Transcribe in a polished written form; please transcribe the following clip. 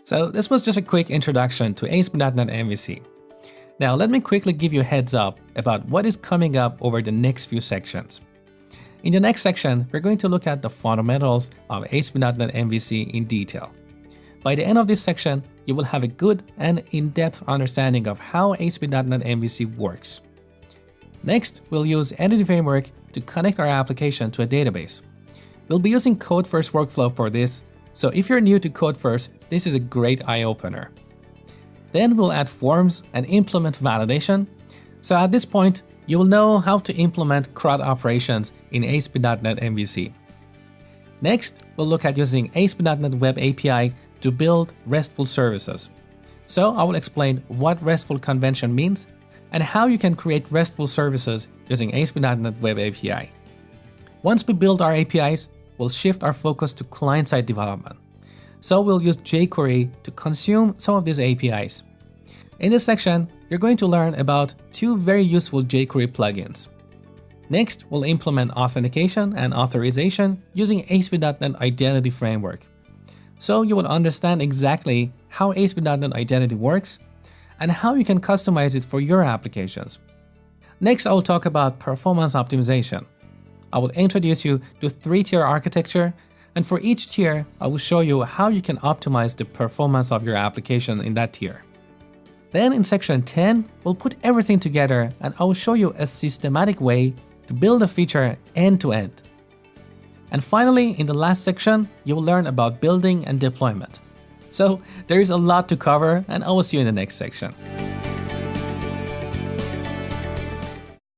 So this was just a quick introduction to ASP.NET MVC. Now let me quickly give you a heads up about what is coming up over the next few sections. In the next section, we're going to look at the fundamentals of ASP.NET MVC in detail. By the end of this section, you will have a good and in-depth understanding of how ASP.NET MVC works. Next, we'll use Entity Framework to connect our application to a database. We'll be using Code First workflow for this, so if you're new to Code First, this is a great eye-opener. Then we'll add forms and implement validation. So at this point, you will know how to implement CRUD operations in ASP.NET MVC. Next, we'll look at using ASP.NET Web API to build RESTful services. So I will explain what RESTful convention means and how you can create RESTful services using ASP.NET Web API. Once we build our APIs, we'll shift our focus to client-side development. So we'll use jQuery to consume some of these APIs. In this section, you're going to learn about two very useful jQuery plugins. Next, we'll implement authentication and authorization using ASP.NET Identity Framework. So you will understand exactly how ASP.NET Identity works and how you can customize it for your applications. Next, I will talk about performance optimization. I will introduce you to 3-tier architecture, and for each tier, I will show you how you can optimize the performance of your application in that tier. Then in section 10, we'll put everything together and I will show you a systematic way to build a feature end to end. And finally, in the last section, you will learn about building and deployment. So there is a lot to cover and I will see you in the next section.